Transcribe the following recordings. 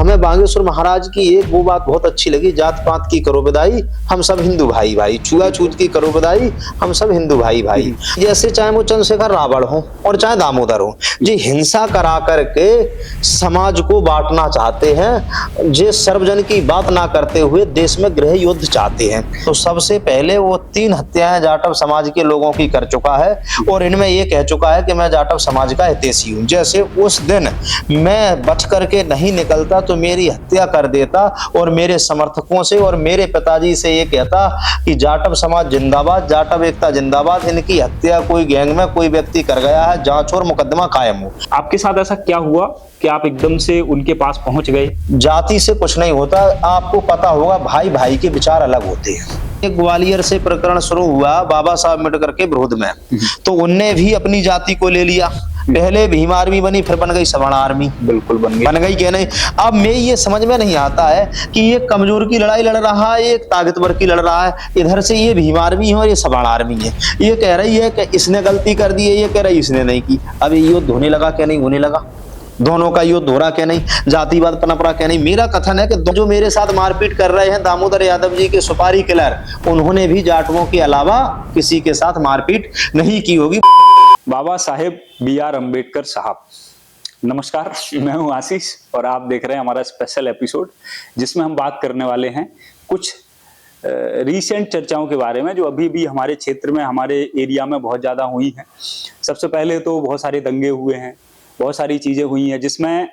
हमें बागेश्वर महाराज की एक वो बात बहुत अच्छी लगी, जात पात की करो विदाई, हम सब हिंदू भाई भाई, छुआछूत की करो विदाई, हम सब हिंदू भाई भाई। जैसे चाहे वो चंद्रशेखर रावण हो और चाहे दामोदर हो, जी हिंसा करा करके समाज को बांटना चाहते हैं, जे सर्वजन की बात ना करते हुए देश में गृह युद्ध चाहते हैं। तो सबसे पहले वो 3 हत्याएं जाटव समाज के लोगों की कर चुका है और इनमें ये कह चुका है कि मैं जाटव समाज का हितैषी हूं। जैसे उस दिन मैं बच करके नहीं निकलता तो मेरी हत्या कर देता और मेरे समर्थकों से और मेरे पिताजी से ये कहता कि जाटव समाज जिंदाबाद, जाटव एकता जिंदाबाद, इनकी हत्या कोई गैंग में कोई व्यक्ति कर गया है, जांच और मुकदमा कायम हो। आपके साथ ऐसा क्या हुआ कि आप एकदम से उनके पास पहुंच गए? जाति से कुछ नहीं होता, आपको पता होगा भाई भाई के विचार अलग होते हैं। ग्वालियर से प्रकरण शुरू हुआ बाबा साहब अम्बेडकर के विरोध में, तो उनने भी अपनी जाति को ले लिया। पहले भीम आर्मी बनी, फिर बन गई सवर्ण आर्मी। बिल्कुल बन गई क्या नहीं। अब मैं ये समझ में नहीं आता है कि ये कमजोर की लड़ाई लड़ रहा है, एक ताकतवर की लड़ रहा है। इधर से ये भीम आर्मी है और ये सवर्ण आर्मी है। ये कह रही है कि इसने गलती कर दी है, ये कह रही इसने नहीं की। अब ये युद्ध होने लगा क्या नहीं होने लगा? दोनों का युद्ध हो रहा क्या नहीं? जातिवाद पनप रहा क्या नहीं? मेरा कथन है कि जो मेरे साथ मारपीट कर रहे हैं दामोदर यादव जी के सुपारी किलर, उन्होंने भी जाटवों के अलावा किसी के साथ मारपीट नहीं की होगी। बाबा साहेब B.R. अम्बेडकर साहब, नमस्कार, मैं हूं आशीष और आप देख रहे हैं हमारा स्पेशल एपिसोड, जिसमें हम बात करने वाले हैं कुछ रीसेंट चर्चाओं के बारे में जो अभी भी हमारे क्षेत्र में, हमारे एरिया में बहुत ज्यादा हुई हैं। सबसे पहले तो बहुत सारे दंगे हुए हैं, बहुत सारी चीजें हुई हैं जिसमें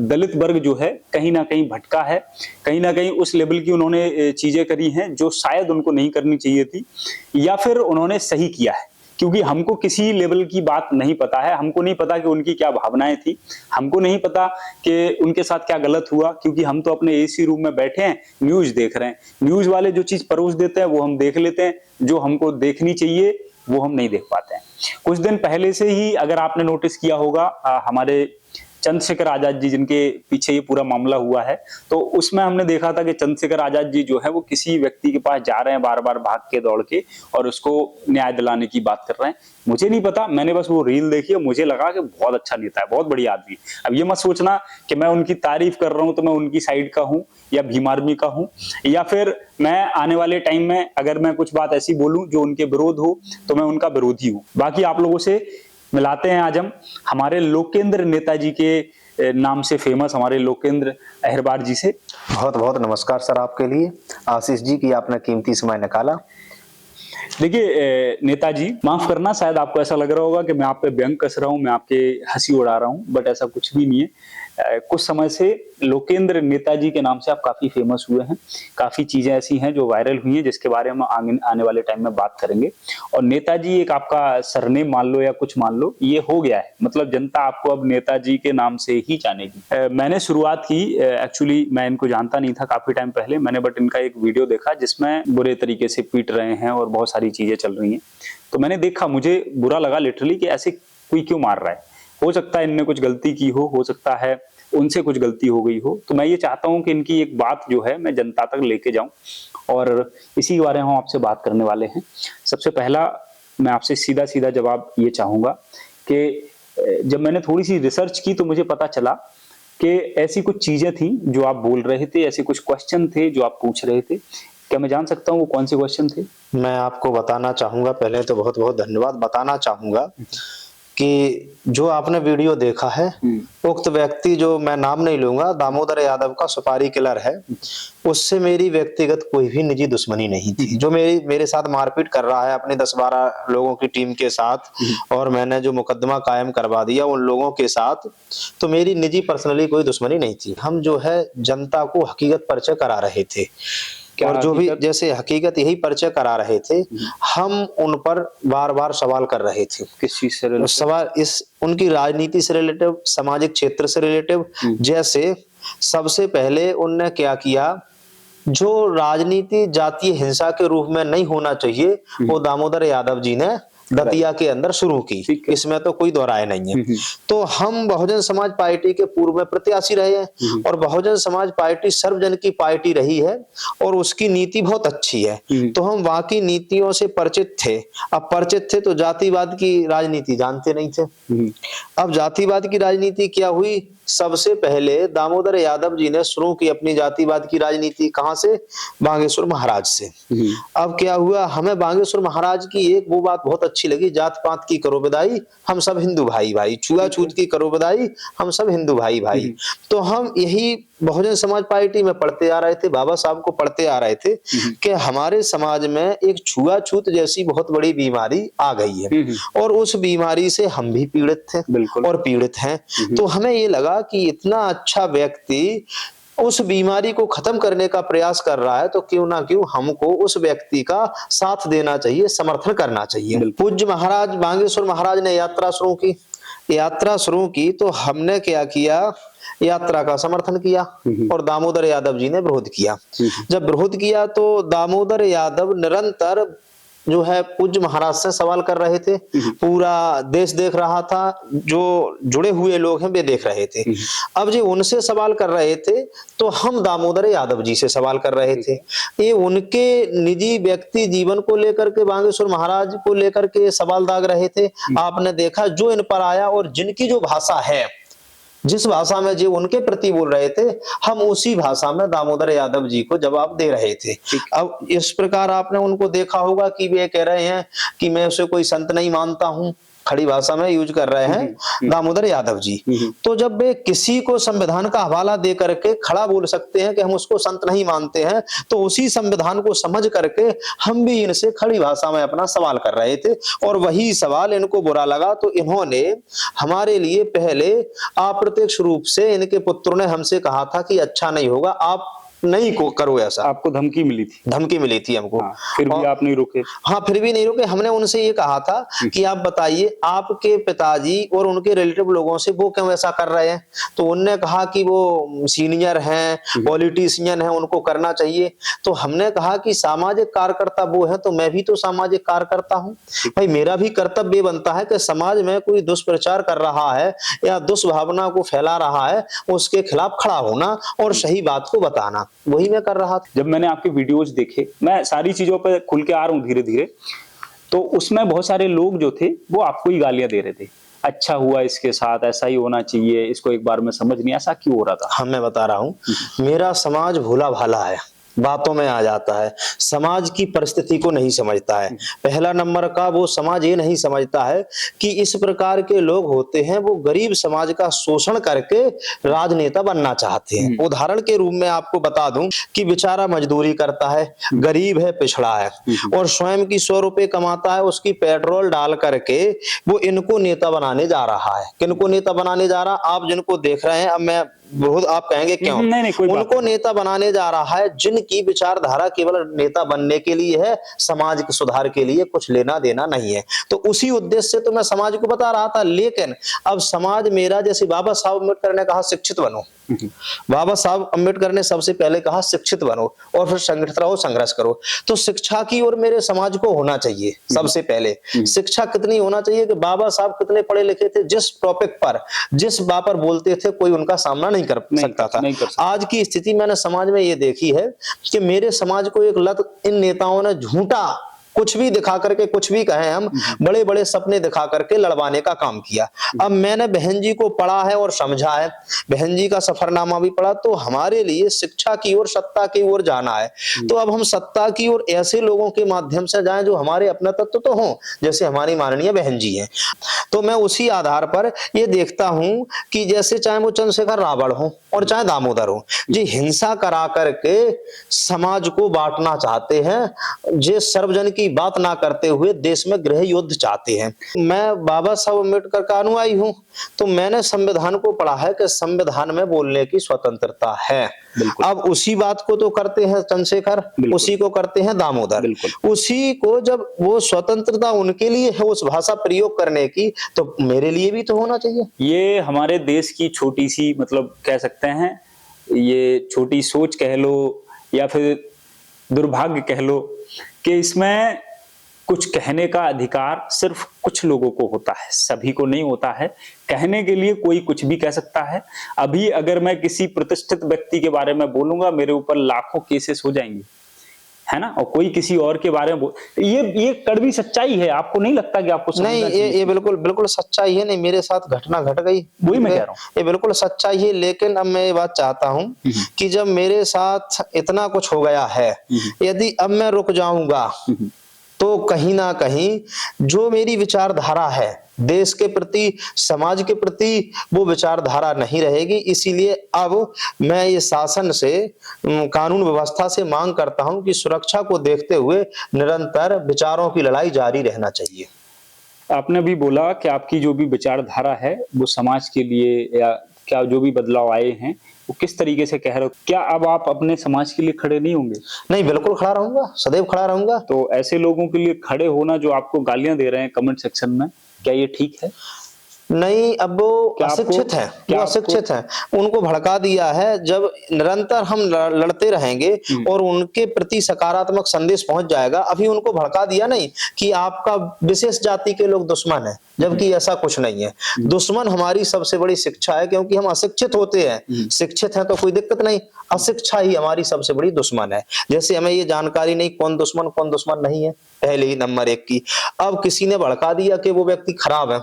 दलित वर्ग जो है कहीं ना कहीं भटका है, कहीं ना कहीं उस लेवल की उन्होंने चीजें करी हैं जो शायद उनको नहीं करनी चाहिए थी, या फिर उन्होंने सही किया है। क्योंकि हमको किसी लेवल की बात नहीं पता है, हमको नहीं पता कि उनकी क्या भावनाएं थी, हमको नहीं पता कि उनके साथ क्या गलत हुआ, क्योंकि हम तो अपने एसी रूम में बैठे हैं, न्यूज देख रहे हैं। न्यूज वाले जो चीज परोस देते हैं वो हम देख लेते हैं, जो हमको देखनी चाहिए वो हम नहीं देख पाते हैं। कुछ दिन पहले से ही अगर आपने नोटिस किया होगा, हमारे चंद्रशेखर आजाद जी जिनके पीछे ये पूरा मामला हुआ है, तो उसमें हमने देखा था कि चंद्रशेखर आजाद जी जो है वो किसी व्यक्ति के पास जा रहे हैं, बार बार भाग के दौड़ के, और उसको न्याय दिलाने की बात कर रहे हैं। मुझे नहीं पता, मैंने बस वो रील देखी और मुझे लगा कि बहुत अच्छा नेता है, बहुत बढ़िया आदमी। अब ये मत सोचना कि मैं उनकी तारीफ कर रहा हूं तो मैं उनकी साइड का हूं या भीम आर्मी का हूं, या फिर मैं आने वाले टाइम में अगर मैं कुछ बात ऐसी बोलूं जो उनके विरोध हो तो मैं उनका विरोधी हूं। बाकी आप लोगों से मिलाते हैं आज हम हमारे लोकेंद्र नेताजी के नाम से फेमस हमारे लोकेंद्र अहिरबार जी से। बहुत बहुत नमस्कार सर आपके लिए, आशीष जी की आपने कीमती समय निकाला। देखिए नेताजी, माफ करना, शायद आपको ऐसा लग रहा होगा कि मैं आप पे व्यंग कस रहा हूं, मैं आपके हंसी उड़ा रहा हूं, बट ऐसा कुछ भी नहीं है। कुछ समय से लोकेंद्र नेताजी के नाम से आप काफी फेमस हुए हैं, काफी चीजें ऐसी हैं जो वायरल हुई हैं जिसके बारे में आने वाले टाइम में बात करेंगे। और नेताजी एक आपका सरनेम मान लो या कुछ मान लो, ये हो गया है, मतलब जनता आपको अब नेताजी के नाम से ही जानेगी। मैंने शुरुआत की, एक्चुअली मैं इनको जानता नहीं था काफी टाइम पहले, मैंने बट इनका एक वीडियो देखा जिसमें बुरे तरीके से पीट रहे हैं और बहुत सारी चीजें चल रही हैं। तो मैंने देखा, मुझे बुरा लगा लिटरली कि ऐसे कोई क्यों मार रहा है। हो सकता है इनने कुछ गलती की हो सकता है उनसे कुछ गलती हो गई हो। तो मैं ये चाहता हूं कि इनकी एक बात जो है मैं जनता तक लेके जाऊं, और इसी के बारे में हम आपसे बात करने वाले हैं। सबसे पहला मैं आपसे सीधा सीधा जवाब ये चाहूंगा कि जब मैंने थोड़ी सी रिसर्च की तो मुझे पता चला कि ऐसी कुछ चीजें थी जो आप बोल रहे थे, ऐसे कुछ क्वेश्चन थे जो आप पूछ रहे थे। क्या मैं जान सकता हूँ वो कौन से क्वेश्चन थे? मैं आपको बताना चाहूंगा, पहले तो बहुत बहुत धन्यवाद। बताना चाहूंगा कि जो आपने वीडियो देखा है, उक्त व्यक्ति, जो मैं नाम नहीं लूंगा, दामोदर यादव का सुपारी किलर है, उससे मेरी व्यक्तिगत कोई भी निजी दुश्मनी नहीं थी। जो मेरे साथ मारपीट कर रहा है अपने 10-12 लोगों की टीम के साथ, और मैंने जो मुकदमा कायम करवा दिया उन लोगों के साथ, तो मेरी निजी पर्सनली कोई दुश्मनी नहीं थी। हम जो है जनता को हकीकत परिचय करा रहे थे, और जो भी जैसे हकीकत यही परिचय करा रहे थे, हम उन पर बार बार सवाल कर रहे थे। किस चीज से सवाल? इस उनकी राजनीति से रिलेटिव, सामाजिक क्षेत्र से रिलेटिव। जैसे सबसे पहले उनने क्या किया, जो राजनीति जातीय हिंसा के रूप में नहीं होना चाहिए वो दामोदर यादव जी ने दतिया के अंदर शुरू की, इसमें तो कोई दो राय नहीं है। तो हम बहुजन समाज पार्टी के पूर्व में प्रत्याशी रहे हैं और बहुजन समाज पार्टी सर्वजन की पार्टी रही है और उसकी नीति बहुत अच्छी है, तो हम वहां की नीतियों से परिचित थे। अब परिचित थे तो जातिवाद की राजनीति जानते नहीं थे। अब जातिवाद की राजनीति क्या हुई, सबसे पहले दामोदर यादव जी ने शुरू की अपनी जातिवाद की राजनीति, कहां से, बागेश्वर महाराज से। अब क्या हुआ, हमें बागेश्वर महाराज की एक वो बात बहुत अच्छी लगी, जात पात की करो विदाई, हम सब हिंदू भाई भाई, छुआछूत की करो विदाई, हम सब हिंदू भाई भाई। तो हम यही बहुजन समाज पार्टी में पढ़ते आ रहे थे, बाबा साहब को पढ़ते आ रहे थे कि हमारे समाज में एक छुआछूत जैसी बहुत बड़ी बीमारी आ गई है और उस बीमारी से हम भी पीड़ित थे और पीड़ित हैं। तो हमें ये लगा कि इतना अच्छा व्यक्ति उस बीमारी को खत्म करने का प्रयास कर रहा है, तो क्यों ना क्यों हमको उस व्यक्ति का साथ देना चाहिए, समर्थन करना चाहिए। पूज्य महाराज बागेश्वर महाराज ने यात्रा शुरू की तो हमने क्या किया, यात्रा का समर्थन किया और दामोदर यादव जी ने विरोध किया। जब विरोध किया तो दामोदर यादव निरंतर जो है पूज्य महाराज से सवाल कर रहे थे, पूरा देश देख रहा था, जो जुड़े हुए लोग हैं वे देख रहे थे। अब जो उनसे सवाल कर रहे थे तो हम दामोदर यादव जी से सवाल कर रहे थे, ये उनके निजी व्यक्ति जीवन को लेकर के बागेश्वर महाराज को लेकर के सवाल दाग रहे थे। आपने देखा जो इन पर आया और जिनकी जो भाषा है, जिस भाषा में जो उनके प्रति बोल रहे थे, हम उसी भाषा में दामोदर यादव जी को जवाब दे रहे थे। अब इस प्रकार आपने उनको देखा होगा कि वे कह रहे हैं कि मैं उसे कोई संत नहीं मानता हूं, खड़ी भाषा में यूज कर रहे हैं दामोदर यादव जी। तो जब वे किसी को संविधान का हवाला दे करके खड़ा बोल सकते हैं कि हम उसको संत नहीं मानते हैं, तो उसी संविधान को समझ करके हम भी इनसे खड़ी भाषा में अपना सवाल कर रहे थे और वही सवाल इनको बुरा लगा तो इन्होंने हमारे लिए पहले अप्रत्यक्ष रूप से इनके पुत्रों ने हमसे कहा था कि अच्छा नहीं होगा, आप नहीं को करो ऐसा। आपको धमकी मिली थी? धमकी मिली थी हमको। हाँ, फिर भी आप नहीं रुके? हाँ, फिर भी नहीं रुके। हमने उनसे ये कहा था कि आप बताइए आपके पिताजी और उनके रिलेटिव लोगों से वो क्यों ऐसा कर रहे हैं, तो उनने कहा कि वो सीनियर हैं, पॉलिटिशियन हैं, उनको करना चाहिए। तो हमने कहा कि सामाजिक कार्यकर्ता वो है तो मैं भी तो सामाजिक कार्यकर्ता हूँ भाई, मेरा भी कर्तव्य बनता है कि समाज में कोई दुष्प्रचार कर रहा है या दुष्भावना को फैला रहा है उसके खिलाफ खड़ा होना और सही बात को बताना, वही मैं कर रहा था। जब मैंने आपके वीडियोस देखे, मैं सारी चीजों पे खुल के आ रहा हूँ धीरे धीरे, तो उसमें बहुत सारे लोग जो थे वो आपको ही गालियां दे रहे थे, अच्छा हुआ इसके साथ, ऐसा ही होना चाहिए, इसको एक बार में समझ नहीं, ऐसा क्यों हो रहा था? हाँ, मैं बता रहा हूँ, मेरा समाज भोला भाला है, बातों में आ जाता है, समाज की परिस्थिति को नहीं समझता है। पहला नंबर का वो समाज ये नहीं समझता है कि इस प्रकार के लोग होते हैं, वो गरीब समाज का शोषण करके राजनेता बनना चाहते हैं। उदाहरण के रूप में आपको बता दूं कि बेचारा मजदूरी करता है, गरीब है, पिछड़ा है और स्वयं की 100 रुपए कमाता है, उसकी पेट्रोल डाल करके वो इनको नेता बनाने जा रहा है। किनको नेता बनाने जा रहा? आप जिनको देख रहे हैं, अब मैं बहुत आप कहेंगे क्यों? नहीं, उनको नेता बनाने जा रहा है जिनकी विचारधारा केवल नेता बनने के लिए है, समाज के सुधार के लिए कुछ लेना देना नहीं है। तो उसी उद्देश्य से तो मैं समाज को बता रहा था। लेकिन अब समाज मेरा, जैसे बाबा साहब अम्बेडकर ने कहा शिक्षित बनो, बाबा साहब अम्बेडकर ने सबसे पहले कहा शिक्षित बनो और फिर संगठित रहो, संघर्ष करो। तो शिक्षा की ओर मेरे समाज को होना चाहिए। सबसे पहले शिक्षा कितनी होना चाहिए कि बाबा साहब कितने पढ़े लिखे थे, जिस टॉपिक पर जिस बात पर बोलते थे कोई उनका सामना नहीं कर सकता था। आज की स्थिति मैंने समाज में ये देखी है कि मेरे समाज को एक लत इन नेताओं ने झूठा कुछ भी दिखा करके, कुछ भी कहें हम, बड़े बड़े सपने दिखा करके लड़वाने का काम किया। अब मैंने बहन जी को पढ़ा है और समझा है, बहन जी का सफरनामा भी पढ़ा, तो हमारे लिए शिक्षा की ओर, सत्ता की ओर जाना है। तो अब हम सत्ता की ओर ऐसे लोगों के माध्यम से जाएं जो हमारे अपना तत्व तो हों, जैसे हमारी माननीय बहन जी हैं। तो मैं उसी आधार पर ये देखता हूं कि जैसे चाहे वो चंद्रशेखर रावण हो और चाहे दामोदर हो, जी हिंसा करा करके समाज को बांटना चाहते हैं, जे सर्वजन की बात ना करते हुए देश में गृह युद्ध चाहते हैं। मैं बाबा साहब अम्बेडकर का अनुयायी हूं, तो मैंने संविधान को पढ़ा है कि संविधान में बोलने की स्वतंत्रता है। अब उसी बात को तो करते हैं चंद्रशेखर, उसी को करते हैं दामोदर, उसी को जब वो स्वतंत्रता उनके लिए है उस भाषा प्रयोग करने की, तो मेरे लिए भी तो होना चाहिए। ये हमारे देश की छोटी सी, मतलब कह सकते हैं ये छोटी सोच कह लो या फिर दुर्भाग्य कह लो कि इसमें कुछ कहने का अधिकार सिर्फ कुछ लोगों को होता है, सभी को नहीं होता है। कहने के लिए कोई कुछ भी कह सकता है। अभी अगर मैं किसी प्रतिष्ठित व्यक्ति के बारे में बोलूंगा, मेरे ऊपर लाखों केसेस हो जाएंगे, है ना। और कोई किसी और के बारे में ये कड़वी सच्चाई है। आपको नहीं लगता कि आपको नहीं, ये बिल्कुल बिल्कुल सच्चाई है। नहीं, मेरे साथ घटना घट गई, वही मैं कह रहा हूँ, ये बिल्कुल सच्चाई है। लेकिन अब मैं ये बात चाहता हूँ कि जब मेरे साथ इतना कुछ हो गया है, यदि अब मैं रुक जाऊंगा तो कहीं ना कहीं जो मेरी विचारधारा है देश के प्रति, समाज के प्रति, वो विचारधारा नहीं रहेगी। इसीलिए अब मैं ये शासन से, कानून व्यवस्था से मांग करता हूं कि सुरक्षा को देखते हुए निरंतर विचारों की लड़ाई जारी रहना चाहिए। आपने भी बोला कि आपकी जो भी विचारधारा है वो समाज के लिए, या क्या जो भी बदलाव आए हैं वो किस तरीके से कह रहे हो, क्या अब आप अपने समाज के लिए खड़े नहीं होंगे? नहीं, बिल्कुल खड़ा रहूंगा, सदैव खड़ा रहूंगा। तो ऐसे लोगों के लिए खड़े होना जो आपको गालियां दे रहे हैं कमेंट सेक्शन में, क्या ये ठीक है? नहीं, अब वो अशिक्षित हैं, वो अशिक्षित हैं, उनको भड़का दिया है। जब निरंतर हम लड़ते रहेंगे और उनके प्रति सकारात्मक संदेश पहुंच जाएगा। अभी उनको भड़का दिया नहीं कि आपका विशेष जाति के लोग दुश्मन है, जबकि ऐसा कुछ नहीं है। दुश्मन हमारी सबसे बड़ी शिक्षा है, क्योंकि हम अशिक्षित होते हैं। शिक्षित हैं तो कोई दिक्कत नहीं, अशिक्षा ही हमारी सबसे बड़ी दुश्मन है। जैसे हमें ये जानकारी नहीं कौन दुश्मन नहीं है, पहले ही नंबर 1 की। अब किसी ने भड़का दिया कि वो व्यक्ति खराब है,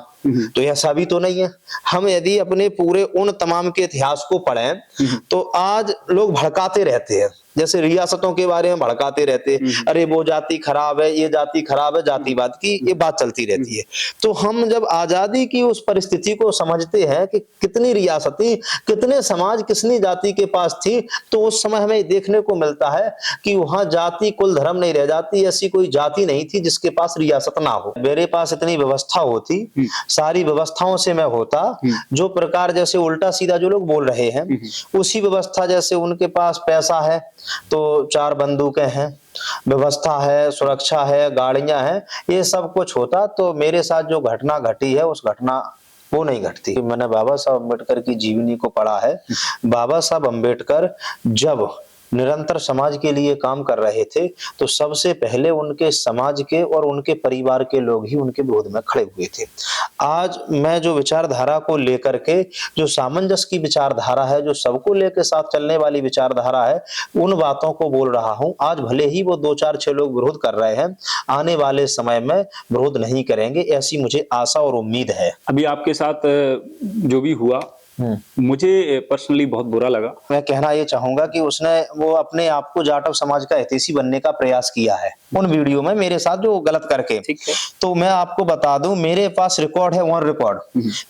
तो ऐसा भी तो नहीं है। हम यदि अपने पूरे उन तमाम के इतिहास को पढ़ें तो आज लोग भड़काते रहते हैं, जैसे रियासतों के बारे में भड़काते रहते हैं, अरे वो जाति खराब है, ये जाति खराब है, जातिवाद की ये बात चलती रहती है। तो हम जब आजादी की उस परिस्थिति को समझते हैं कि कितनी रियासतें, कितने समाज, कितनी जाति के पास थी, तो उस समय हमें देखने को मिलता है कि वहां जाति, कुल, धर्म नहीं रह जाती। ऐसी कोई जाति नहीं थी जिसके पास रियासत ना हो। मेरे पास इतनी व्यवस्था होती, सारी व्यवस्थाओं से मैं होता, जो प्रकार जैसे उल्टा सीधा जो लोग बोल रहे हैं उसी व्यवस्था, जैसे उनके पास पैसा है तो 4 बंदूकें हैं, व्यवस्था है, सुरक्षा है, गाड़ियां हैं, ये सब कुछ होता, तो मेरे साथ जो घटना घटी है उस घटना वो नहीं घटती। मैंने बाबा साहब अम्बेडकर की जीवनी को पढ़ा है। बाबा साहब अम्बेडकर जब निरंतर समाज के लिए काम कर रहे थे तो सबसे पहले उनके समाज के और उनके परिवार के लोग ही उनके विरोध में खड़े हुए थे। आज मैं जो विचारधारा को लेकर के, जो सामंजस्य की विचारधारा है, जो सबको लेकर साथ चलने वाली विचारधारा है, उन बातों को बोल रहा हूं। आज भले ही वो 2-4-6 लोग विरोध कर रहे हैं, आने वाले समय में विरोध नहीं करेंगे, ऐसी मुझे आशा और उम्मीद है। अभी आपके साथ जो भी हुआ मुझे पर्सनली बहुत बुरा लगा। मैं कहना ये चाहूंगा कि उसने वो अपने आप को जाटव समाज का हितैषी बनने का प्रयास किया है उन वीडियो में मेरे साथ जो गलत करके। ठीक है। तो मैं आपको बता दूं, मेरे पास रिकॉर्ड है, वन रिकॉर्ड,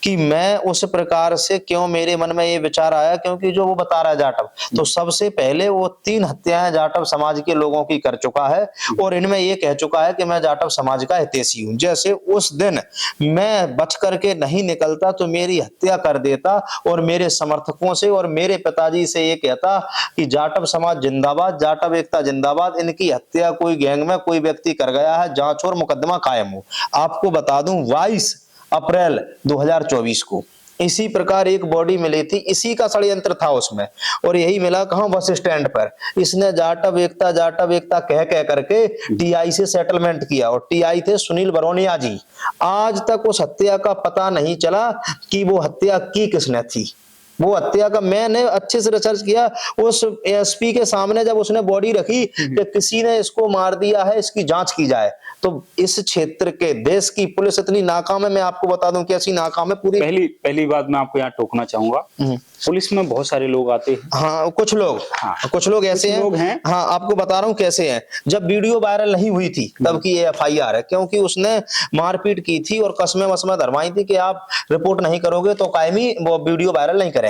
कि मैं उस प्रकार से क्यों मेरे मन में ये विचार आया, क्योंकि जो वो बता रहा है जाटव, तो सबसे पहले वो 3 हत्याएं जाटव समाज के लोगों की कर चुका है और इनमें ये कह चुका है कि मैं जाटव समाज का हितैषी हूं। जैसे उस दिन मैं बच करके नहीं निकलता तो मेरी हत्या कर देता और मेरे समर्थकों से और मेरे पिताजी से ये कहता कि जाटव समाज जिंदाबाद, जाटव एकता जिंदाबाद, इनकी हत्या कोई गैंग में कोई व्यक्ति कर गया है, जांच और मुकदमा कायम हो। आपको बता दूं 22 अप्रैल 2024 को इसी प्रकार एक बॉडी मिली थी, इसी का षड्यंत्र था उसमें, और यही मिला कहां, बस स्टैंड पर। इसने जाटव एकता कह करके टीआई से सेटलमेंट किया और टीआई थे सुनील बरौनिया जी। आज तक उस हत्या का पता नहीं चला कि वो हत्या की किसने थी। वो हत्या का मैंने अच्छे से रिसर्च किया, उस एसपी के सामने जब उसने बॉडी रखी कि किसी ने इसको मार दिया है, इसकी जांच की जाए। तो इस क्षेत्र के देश की पुलिस इतनी नाकाम है, मैं आपको बता दूं कि ऐसी नाकाम है पूरी। पहली बात मैं आपको यहाँ टोकना चाहूंगा, पुलिस में बहुत सारे लोग आते हैं। हाँ, कुछ लोग ऐसे हैं। हाँ, आपको बता रहा हूँ कैसे हैं। जब वीडियो वायरल नहीं हुई थी तब की ये एफआईआर है, क्योंकि उसने मारपीट की थी और कसमें वसमें धरवाई थी कि आप रिपोर्ट नहीं करोगे तो कायमी वो वीडियो वायरल नहीं करेंगे।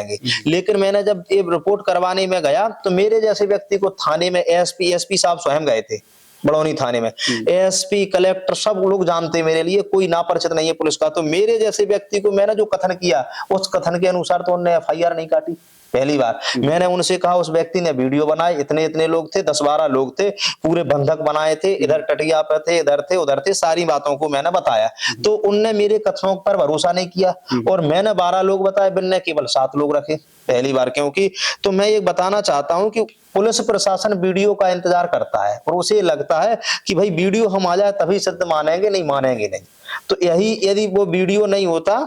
लेकिन मैंने जब ये रिपोर्ट करवाने में गया तो मेरे जैसे व्यक्ति को थाने में एसपी साहब स्वयं गए थे, बड़ौनी थाने में। एसपी, कलेक्टर सब लोग जानते, मेरे लिए कोई नापरिचित नहीं है पुलिस का। तो मेरे जैसे व्यक्ति को मैंने जो कथन किया उस कथन के अनुसार तो उन्होंने एफआईआर नहीं काटी। पहली बार मैंने उनसे कहा, उस व्यक्ति ने वीडियो बनाए, इतने इतने लोग थे, 10-12 लोग थे, पूरे बंधक बनाए थे, इधर टटिया पे थे, इधर थे, उधर थे, सारी बातों को मैंने बताया। तो उनने मेरे कथनों पर भरोसा नहीं किया और मैंने 12 लोग बताए, बिन्ने केवल 7 लोग रखे पहली बार। क्योंकि तो मैं ये बताना चाहता हूं कि पुलिस प्रशासन वीडियो का इंतजार करता है और उसे लगता है कि भाई वीडियो हम आ जाए तभी सिद्ध मानेंगे, नहीं मानेंगे नहीं। तो यही, यदि वो वीडियो नहीं होता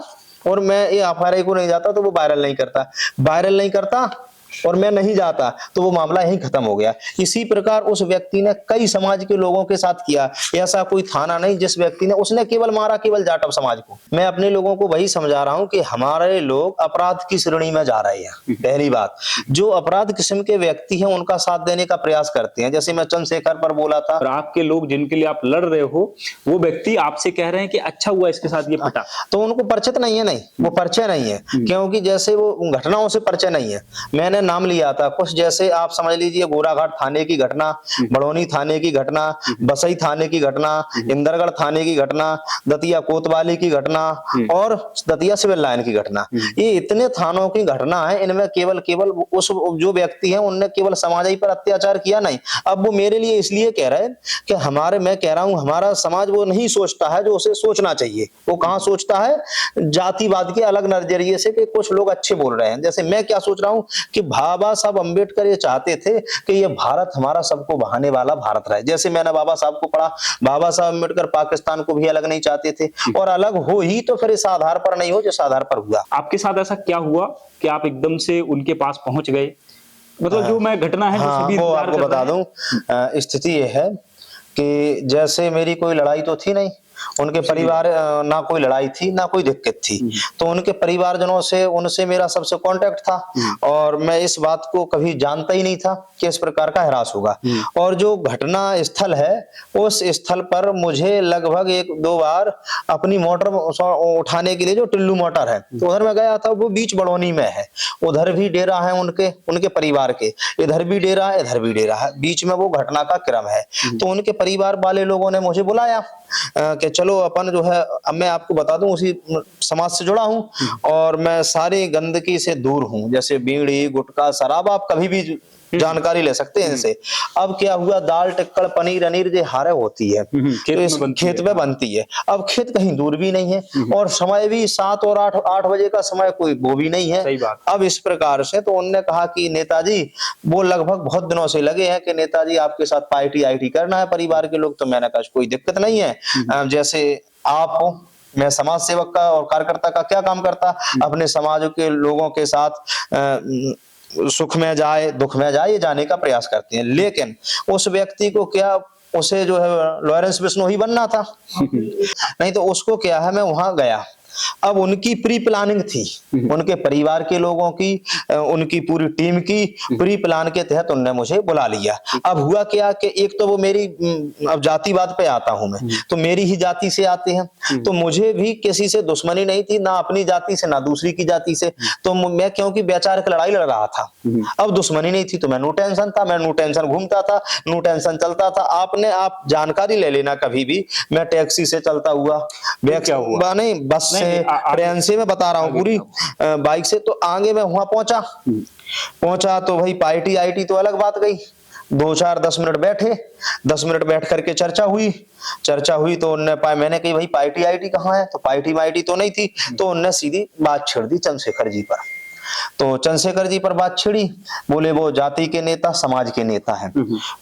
और मैं ये एफआईआर को नहीं जाता तो वो वायरल नहीं करता और मैं नहीं जाता तो वो मामला यहीं खत्म हो गया। इसी प्रकार उस व्यक्ति ने कई समाज के लोगों के साथ किया। ऐसा कोई थाना नहीं जिस व्यक्ति ने, उसने केवल मारा केवल जाटव समाज को। मैं अपने लोगों को वही समझा रहा हूं कि हमारे लोग अपराध की श्रेणी में जा रहे हैं। पहली बात, जो अपराध किस्म के व्यक्ति हैं उनका साथ देने का प्रयास करते हैं। जैसे मैं चंद्रशेखर पर बोला था, और आपके लोग जिनके लिए आप लड़ रहे हो वो व्यक्ति आपसे कह रहे हैं कि अच्छा हुआ इसके साथ ये फटा, तो उनको परिचित नहीं है, नहीं वो परिचय नहीं है, क्योंकि जैसे वो घटनाओं से परिचय नहीं है। मैंने नाम लिया था कुछ, जैसे आप समझ लीजिए गोराघाट थाने की घटना, बड़ौनी थाने की घटना, बसई थाने की घटना, इंदरगढ़ थाने की घटना, दतिया कोतवाली की घटना और दतिया सिविल लाइन की घटना। ये इतने थानों की घटना है, इनमें केवल उस जो व्यक्ति हैं उनने केवल समाज पर अत्याचार किया नहीं। अब वो मेरे लिए इसलिए कह रहे हैं कि मैं कह रहा हूं हमारा समाज वो नहीं सोचता है जो उसे सोचना चाहिए। वो कहां सोचता है? जातिवाद के अलग नजरिए से, कि कुछ लोग अच्छे बोल रहे हैं। जैसे मैं क्या सोच रहा हूं कि बाबा साहब अम्बेडकर ये चाहते थे कि ये भारत हमारा सबको बहाने वाला भारत रहे। जैसे मैंने बाबा साहब को पढ़ा, बाबा साहब अम्बेडकर पाकिस्तान को भी अलग नहीं चाहते थे, और अलग हो ही तो फिर इस आधार पर नहीं हो जिस आधार पर हुआ। आपके साथ ऐसा क्या हुआ कि आप एकदम से उनके पास पहुंच गए? मतलब जो मैं घटना है जो सभी वो इंतजार आपको कर बता रहे हैं। दूं, स्थिति ये है कि जैसे मेरी कोई लड़ाई तो थी नहीं, उनके परिवार ना कोई लड़ाई थी ना कोई दिक्कत थी, तो उनके परिवारजनों से उनसे मेरा सबसे कांटेक्ट था और मैं इस बात को कभी जानता ही नहीं था कि इस प्रकार का हरास होगा। और जो घटना स्थल है उस स्थल पर मुझे लगभग 1-2 बार अपनी मोटर उठाने के लिए, जो टिल्लू मोटर है, तो उधर मैं गया था। वो बीच बड़ौनी में है, उधर भी डेरा है उनके परिवार के, इधर भी डेरा है इधर भी डेरा है, बीच में वो घटना का क्रम है। तो उनके परिवार वाले लोगों ने मुझे बुलाया कि चलो अपन जो है, अब मैं आपको बता दूं उसी समाज से जुड़ा हूं और मैं सारी गंदगी से दूर हूं। जैसे बीड़ी गुटखा शराब आप कभी भी जानकारी ले सकते हैं इनसे। अब क्या हुआ, दाल टिक्कड़ पनीर अनीर जो हारे होती है तो इस खेत में बनती है। अब खेत कहीं दूर भी नहीं है और समय भी 7 और 8 बजे का समय कोई वो भी नहीं है। सही बात। अब इस प्रकार से तो उन्होंने कहा कि नेताजी, वो लगभग बहुत दिनों से लगे हैं कि नेताजी आपके साथ पार्टी आईटी करना है परिवार के लोग। तो मैंने कहा कोई दिक्कत नहीं है, जैसे आप हो, मैं समाज सेवक का और कार्यकर्ता का क्या काम करता, अपने समाज के लोगों के साथ सुख में जाए दुख में जाए ये जाने का प्रयास करते हैं। लेकिन उस व्यक्ति को क्या, उसे जो है लॉरेंस बिश्नोई बनना था नहीं, तो उसको क्या है, मैं वहां गया। अब उनकी प्री प्लानिंग थी, उनके परिवार के लोगों की, उनकी पूरी टीम की प्री प्लान के तहत उन्होंने मुझे बुला लिया। अब हुआ क्या कि एक तो वो मेरी, अब जातिवाद पे आता हूं मैं, तो मेरी ही जाति से आते हैं, तो मुझे भी किसी से दुश्मनी नहीं थी, ना अपनी जाति से ना दूसरी की जाति से। तो मैं क्योंकि वैचारिक लड़ाई लड़ रहा था, अब दुश्मनी नहीं थी, तो मैं नो टेंशन था, मैं नो टेंशन घूमता था, नो टेंशन चलता था। आप जानकारी ले लेना कभी भी, मैं टैक्सी से चलता हुआ, नहीं बस से, ट्रेन से, मैं बता रहा हूँ पूरी बाइक से। तो आगे मैं वहां पहुंचा तो भाई पार्टी आईटी तो अलग बात गई। 2-4-10 मिनट बैठे, 10 मिनट बैठ करके चर्चा हुई तो उन्होंने मैंने कही भाई पार्टी आईटी कहाँ है, तो पार्टी आईटी तो नहीं थी। तो उन्होंने सीधी बात छेड़ दी चंद्रशेखर जी पर। तो चंद्रशेखर जी पर बात छिड़ी, बोले वो जाति के नेता समाज के नेता हैं।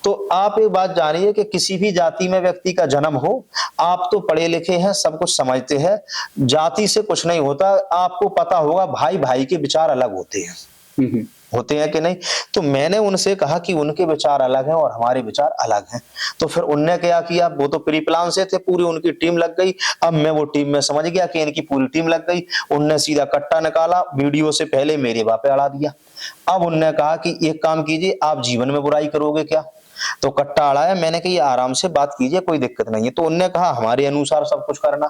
तो आप एक बात जानिए कि किसी भी जाति में व्यक्ति का जन्म हो, आप तो पढ़े लिखे हैं, सब कुछ समझते हैं, जाति से कुछ नहीं होता। आपको पता होगा भाई भाई के विचार अलग होते हैं कि नहीं। तो मैंने उनसे कहा कि उनके विचार अलग हैं और हमारे विचार अलग हैं। तो फिर उनने क्या किया, वो तो प्री प्लान से थे, पूरी उनकी टीम लग गई। अब मैं वो टीम में समझ गया कि इनकी पूरी टीम लग गई। उनने सीधा कट्टा निकाला, वीडियो से पहले मेरे बाप पे अड़ा दिया। अब उनने कहा कि एक काम कीजिए, आप जीवन में बुराई करोगे क्या, तो कट्टा अड़ाया। मैंने कहा आराम से बात कीजिए, कोई दिक्कत नहीं है। तो उनने कहा हमारे अनुसार सब कुछ करना।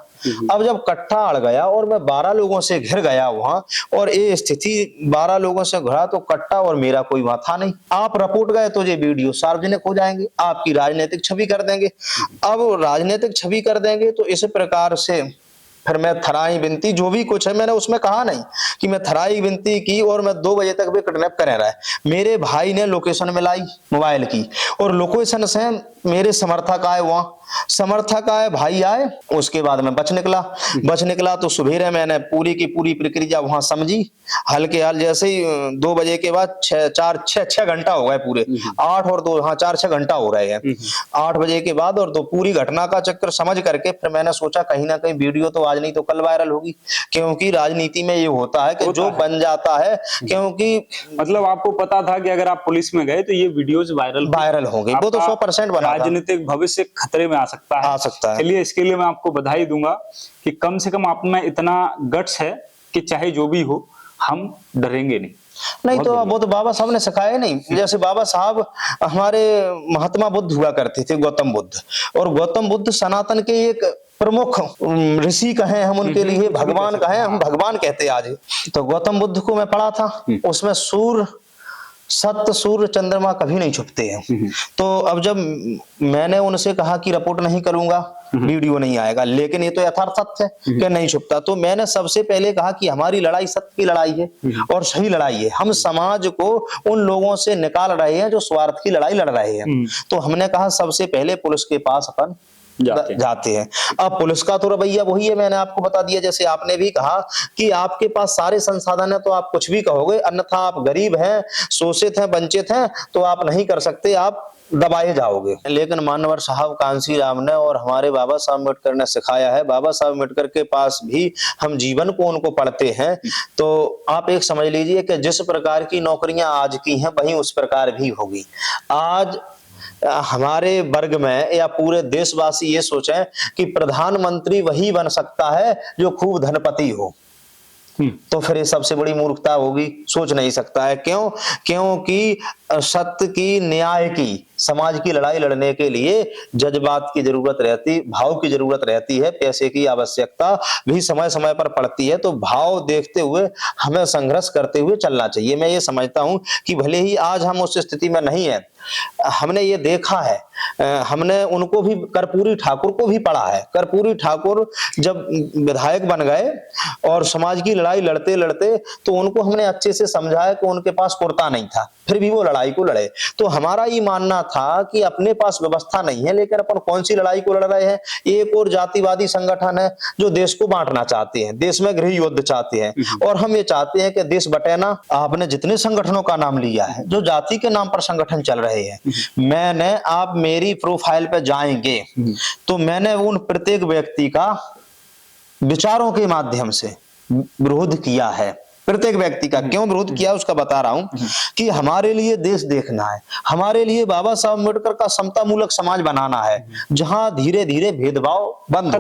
अब जब कट्टा अड़ गया और मैं 12 लोगों से घिर गया वहां, और ये स्थिति 12 लोगों से घिरा, तो कट्टा और मेरा कोई वहां था नहीं। आप रिपोर्ट गए तो ये वीडियो सार्वजनिक हो जाएंगे, आपकी राजनीतिक छवि कर देंगे। अब राजनीतिक छवि कर देंगे तो इस प्रकार से फिर मैं थराई विनती, जो भी कुछ है मैंने उसमें कहा नहीं कि मैं थराई विनती की, और मैं 2 बजे तक भी किडनैप करे रहा है। मेरे भाई ने लोकेशन मिलाई मोबाइल की, और लोकेशन से मेरे समर्थक आए, वहां समर्थक आए, भाई आए, उसके बाद मैं बच निकला। तो सुबेरे मैंने पूरी की पूरी प्रक्रिया वहां समझी, हल्के हाल जैसे ही 2 बजे के बाद 6 घंटा हो गए पूरे, 8 और 2, हाँ 4-6 घंटा हो रहे हैं। 8 बजे के बाद और तो पूरी घटना का चक्कर समझ करके फिर मैंने सोचा कहीं ना कहीं वीडियो तो आज नहीं तो कल वायरल होगी, क्योंकि राजनीति में ये होता है कि जो बन जाता है, क्योंकि मतलब आपको पता था कि अगर आप पुलिस में गए तो ये वीडियोस वायरल होंगे, वो तो 100% बना था। राजनीतिक भविष्य खतरे में आ सकता है। चलिए, इसके लिए मैं आपको बधाई दूंगा कि कम से कम आप में इतना गट्स है कि चाहे जो भी हो हम डरेंगे नहीं। तो वो तो बाबा साहब ने सिखाया नहीं। जैसे बाबा साहब हमारे महात्मा बुद्ध हुआ करते थे, गौतम बुद्ध, और गौतम बुद्ध सनातन के एक प्रमुख ऋषि कहें हम, उनके लिए भगवान कहें हम, भगवान कहते आज। तो गौतम बुद्ध को मैं पढ़ा था, उसमें सूर्य, सत्य, सूर्य, चंद्रमा कभी नहीं छुपते हैं। तो अब जब मैंने उनसे कहा कि रिपोर्ट नहीं करूंगा, वीडियो नहीं आएगा, लेकिन ये तो यथार्थ सत्य है कि नहीं छुपता, तो मैंने सबसे पहले कहा कि हमारी लड़ाई सत्य की लड़ाई है और सही लड़ाई है। हम समाज को उन लोगों से निकाल रहे हैं जो स्वार्थ की लड़ाई लड़ रहे हैं। तो हमने कहा सबसे पहले पुलिस के पास अपन जाते हैं। अब पुलिस का तो रवैया वही है, मैंने आपको बता दिया। जैसे आपने भी कहा कि आपके पास सारे संसाधन है तो आप कुछ भी कहोगे, अन्यथा आप गरीब हैं, शोषित हैं, वंचित हैं, तो आप नहीं कर सकते, आप दबाए जाओगे। लेकिन मानवर साहब कांसी राम ने और हमारे बाबा साहब अम्बेडकर ने सिखाया है। बाबा साहब अम्बेडकर के पास भी हम जीवन को उनको पढ़ते हैं, तो आप एक समझ लीजिए कि जिस प्रकार की नौकरियां आज की हैं वहीं उस प्रकार भी होगी। आज हमारे वर्ग में या पूरे देशवासी ये सोचें कि प्रधानमंत्री वही बन सकता है जो खूब धनपति हो, तो फिर ये सबसे बड़ी मूर्खता होगी, सोच नहीं सकता है। क्यों? क्योंकि सत्य की, न्याय की, समाज की लड़ाई लड़ने के लिए जज्बात की जरूरत रहती, भाव की जरूरत रहती है, पैसे की आवश्यकता भी समय समय पर पड़ती है। तो भाव देखते हुए हमें संघर्ष करते हुए चलना चाहिए। मैं ये समझता हूं कि भले ही आज हम उस स्थिति में नहीं है, हमने ये देखा है, हमने उनको भी, कर्पूरी ठाकुर को भी पढ़ा है। कर्पूरी ठाकुर जब विधायक बन गए और समाज की लड़ाई लड़ते लड़ते, तो उनको हमने अच्छे से समझाया कि उनके पास कुर्ता नहीं था, फिर भी वो लड़ाई को लड़े। तो हमारा ये मानना था कि अपने पास व्यवस्था नहीं है, लेकिन अपन कौन सी लड़ाई को लड़ रहे हैं। एक और जातिवादी संगठन है जो देश को बांटना चाहते हैं, देश में गृह युद्ध चाहते हैं, और हम ये चाहते हैं कि देश बटे ना। आपने जितने संगठनों का नाम लिया है जो जाति के नाम पर संगठन चल रहे हैं, मैंने, आप मेरी प्रोफाइल पे जाएंगे तो मैंने उन प्रत्येक व्यक्ति का विचारों के माध्यम से विरोध किया है। प्रत्येक व्यक्ति का क्यों विरोध किया उसका बता रहा हूं कि हमारे लिए देश देखना है, हमारे लिए बाबा साहब अम्बेडकर का समता मूलक समाज बनाना है, जहां धीरे धीरे भेदभाव बंद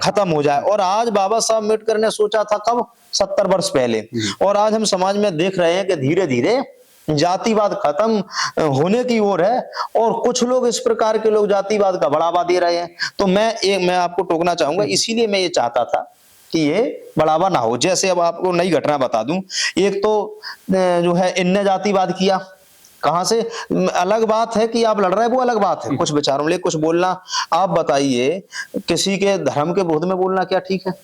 खत्म हो जाए। और आज बाबा साहब अम्बेडकर ने सोचा था कब? 70 वर्ष पहले, और आज हम समाज में देख रहे हैं कि धीरे धीरे जातिवाद खत्म होने की ओर है, और कुछ लोग, इस प्रकार के लोग जातिवाद का बढ़ावा दे रहे हैं। तो मैं आपको टोकना चाहूंगा, इसीलिए मैं ये चाहता था कि ये बढ़ावा ना हो। जैसे अब आपको नई घटना बता दूं, एक तो जो है इनने जातिवाद किया, कहां से? अलग बात है कि आप लड़ रहे हैं, वो अलग बात है, कुछ विचारों में कुछ बोलना। आप बताइए, किसी के धर्म के विरोध में बोलना क्या ठीक है?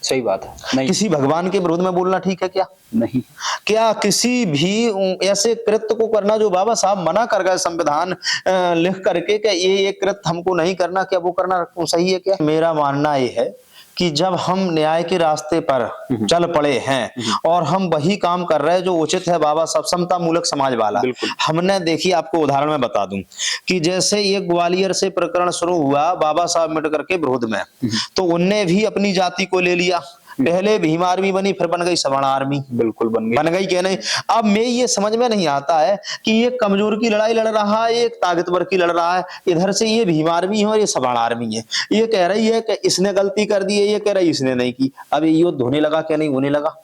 सही बात है नहीं। किसी भगवान के विरोध में बोलना ठीक है क्या? नहीं। क्या किसी भी ऐसे कृत्य को करना जो बाबा साहब मना कर गए संविधान लिख करके कि ये कृत्य हमको नहीं करना, क्या वो करना सही है क्या? मेरा मानना ये है कि जब हम न्याय के रास्ते पर चल पड़े हैं और हम वही काम कर रहे हैं जो उचित है, बाबा साहब समता मूलक समाज वाला, हमने, देखिए आपको उदाहरण में बता दूं कि जैसे ये ग्वालियर से प्रकरण शुरू हुआ बाबा साहब अम्बेडकर के विरोध में, तो उनने भी अपनी जाति को ले लिया। पहले भीम आर्मी बनी, फिर बन गई सवर्ण आर्मी। बिल्कुल बन गई क्या नहीं? अब मैं ये समझ में नहीं आता है कि ये कमजोर की लड़ाई लड़ रहा है, एक ताकतवर की लड़ रहा है। इधर से ये भीम आर्मी है और ये सवर्ण आर्मी है। ये कह रही है कि इसने गलती कर दी है, ये कह रही इसने नहीं की। अब ये युद्ध होने लगा क्या नहीं होने लगा?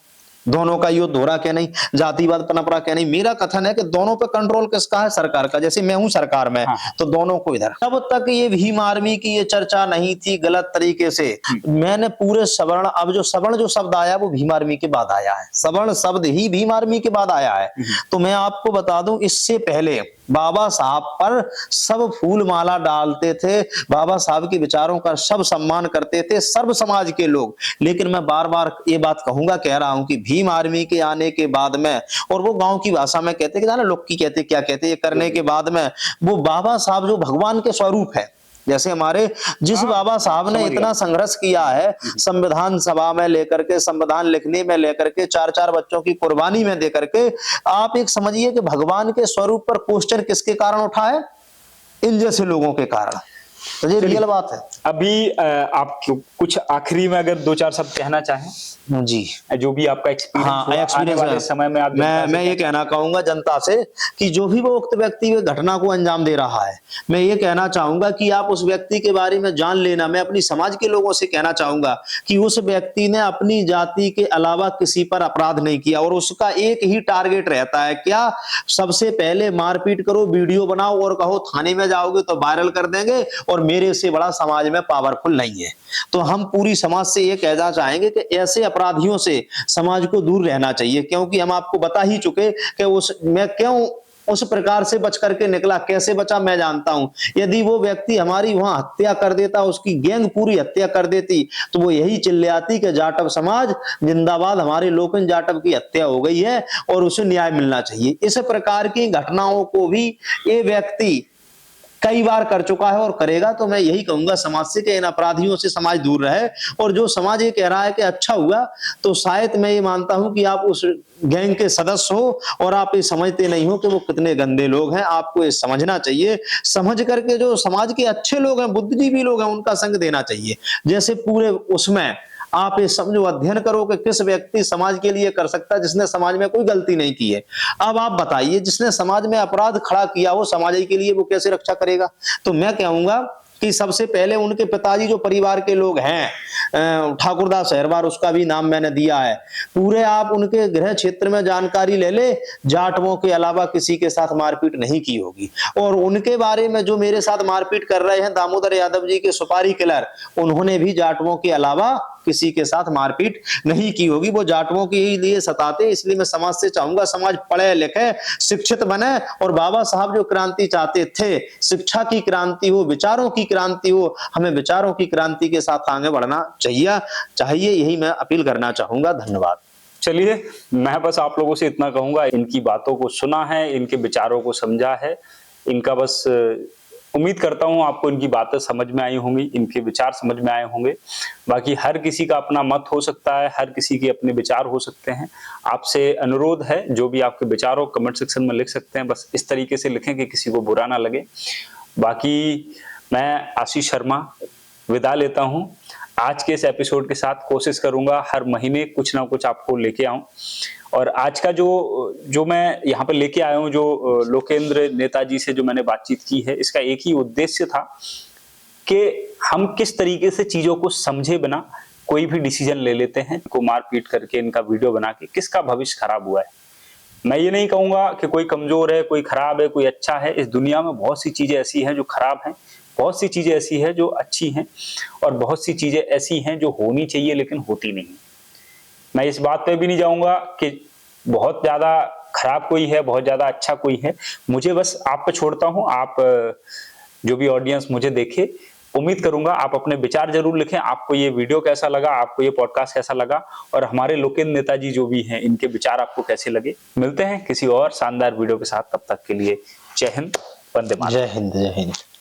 दोनों का युद्ध हो रहा क्या नहीं? जातिवाद पनप रहा क्या नहीं? मेरा कथन है कि दोनों पे कंट्रोल किसका है? सरकार का। जैसे मैं हूं सरकार में, तो दोनों को इधर। तब तक ये भीम आर्मी की ये चर्चा नहीं थी गलत तरीके से। मैंने पूरे सवर्ण, अब जो सवर्ण जो शब्द आया वो भीम आर्मी के बाद आया है, सवर्ण शब्द ही भीम आर्मी के बाद आया है। तो मैं आपको बता दूं, इससे पहले बाबा साहब पर सब फूल माला डालते थे, बाबा साहब के विचारों का सब सम्मान करते थे सर्व समाज के लोग। लेकिन मैं बार बार ये बात कहूंगा, कह रहा हूं कि भीम आर्मी के आने के बाद में, और वो गांव की भाषा में कहते कि जाना लोग की कहते क्या कहते, ये करने के बाद में वो बाबा साहब जो भगवान के स्वरूप है, जैसे हमारे जिस बाबा साहब ने इतना संघर्ष किया है संविधान सभा में लेकर के, संविधान लिखने में लेकर के, 4-4 बच्चों की कुर्बानी में देकर के, आप एक समझिए कि भगवान के स्वरूप पर क्वेश्चन किसके कारण उठा है? इन जैसे लोगों के कारण। तो ये रियल बात है। अभी आप कुछ आखिरी में अगर 2-4 शब्द कहना चाहें जी, जो भी आपका एक्सपीरियंस एक्सपीरियंस वाले समय में आप मैं ये कहना चाहूंगा जनता से कि जो भी वो उक्त व्यक्ति घटना को अंजाम दे रहा है, मैं ये कहना चाहूंगा कि आप उस व्यक्ति के बारे में जान लेना। मैं अपनी समाज के लोगों से कहना चाहूंगा कि उस व्यक्ति ने अपनी जाति के अलावा किसी पर अपराध नहीं किया, और उसका एक ही टारगेट रहता है क्या? सबसे पहले मारपीट करो, वीडियो बनाओ और कहो थाने में जाओगे तो वायरल कर देंगे, और मेरे से बड़ा समाज में पावरफुल नहीं है। तो हम पूरी समाज से ये कहना चाहेंगे कि ऐसे अपराधियों से समाज को दूर रहना चाहिए, क्योंकि हम आपको बता ही चुके कि मैं क्यों उस प्रकार से बच करके निकला, कैसे बचा मैं जानता हूं। यदि वो व्यक्ति हमारी वहां हत्या कर देता, उसकी गैंग पूरी हत्या कर देती, तो वो यही चिल्लाती कि जाटव समाज जिंदाबाद, हमारे लोकन जाटव की हत्या हो गई है और उसे न्याय मिलना चाहिए। इस प्रकार की घटनाओं को भी ये व्यक्ति कई बार कर चुका है और करेगा। तो मैं यही कहूंगा समाज से कि इन अपराधियों से समाज दूर रहे, और जो समाज ये कह रहा है कि अच्छा हुआ, तो शायद मैं ये मानता हूं कि आप उस गैंग के सदस्य हो और आप ये समझते नहीं हो कि वो कितने गंदे लोग हैं। आपको ये समझना चाहिए, समझ करके जो समाज के अच्छे लोग हैं, बुद्धिजीवी लोग हैं, उनका संग देना चाहिए। जैसे पूरे उसमें आप ये समझो, अध्ययन करो कि किस व्यक्ति समाज के लिए कर सकता है जिसने समाज में कोई गलती नहीं की है। अब आप बताइए, जिसने समाज में अपराध खड़ा किया हो समाज के लिए, वो कैसे रक्षा करेगा? तो मैं कहूंगा कि सबसे पहले उनके पिताजी जो परिवार के लोग हैं, ठाकुरदास अहिरवार, उसका भी नाम मैंने दिया है, पूरे आप उनके गृह क्षेत्र में जानकारी ले ले, जाटवों के अलावा किसी के साथ मारपीट नहीं की होगी। और उनके बारे में जो मेरे साथ मारपीट कर रहे हैं दामोदर यादव जी के सुपारी किलर, उन्होंने भी जाटवों के अलावा किसी के साथ मारपीट नहीं की होगी। वो जाटवों के ही लिए सताते। इसलिए मैं समाज से चाहूंगा, समाज पढ़े लिखे शिक्षित बने, और बाबा साहब जो क्रांति चाहते थे, शिक्षा की क्रांति हो, विचारों की क्रांति हो, हमें विचारों की क्रांति के साथ आगे बढ़ना चाहिए। यही मैं अपील करना चाहूंगा। धन्यवाद। चलिए, मैं बस आप लोगों से इतना कहूंगा, इनकी बातों को सुना है, इनके विचारों को समझा है, इनका बस उम्मीद करता हूं आपको इनकी बातें समझ में आई होंगी, इनके विचार समझ में आए होंगे। बाकी हर किसी का अपना मत हो सकता है, हर किसी के अपने विचार हो सकते हैं। आपसे अनुरोध है, जो भी आपके विचार हो कमेंट सेक्शन में लिख सकते हैं, बस इस तरीके से लिखें कि किसी को बुरा ना लगे। बाकी मैं आशीष शर्मा विदा लेता हूं। आज के इस एपिसोड के साथ कोशिश करूंगा हर महीने कुछ ना कुछ आपको लेके आऊं। और आज का जो मैं यहाँ पे लेके आया हूँ, जो लोकेंद्र नेताजी से जो मैंने बातचीत की है, इसका एक ही उद्देश्य था कि हम किस तरीके से चीजों को समझे बिना कोई भी डिसीजन ले लेते हैं, को मार पीट करके इनका वीडियो बना के किसका भविष्य खराब हुआ है। मैं ये नहीं कहूंगा कि कोई कमजोर है, कोई खराब है, कोई अच्छा है। इस दुनिया में बहुत सी चीजें ऐसी हैं जो खराब हैं, बहुत सी चीजें ऐसी हैं जो अच्छी हैं, और बहुत सी चीजें ऐसी हैं जो होनी चाहिए लेकिन होती नहीं। मैं इस बात पे भी नहीं जाऊंगा कि बहुत ज्यादा खराब कोई है, बहुत ज्यादा अच्छा कोई है। मुझे बस आप पे छोड़ता हूं, आप जो भी ऑडियंस मुझे देखे, उम्मीद करूंगा आप अपने विचार जरूर लिखें। आपको ये वीडियो कैसा लगा, आपको ये पॉडकास्ट कैसा लगा, और हमारे लोकेंद्र नेताजी जो भी हैं, इनके विचार आपको कैसे लगे। मिलते हैं किसी और शानदार वीडियो के साथ, तब तक के लिए जय हिंद, वंदे मातरम। जय हिंद, जय हिंद।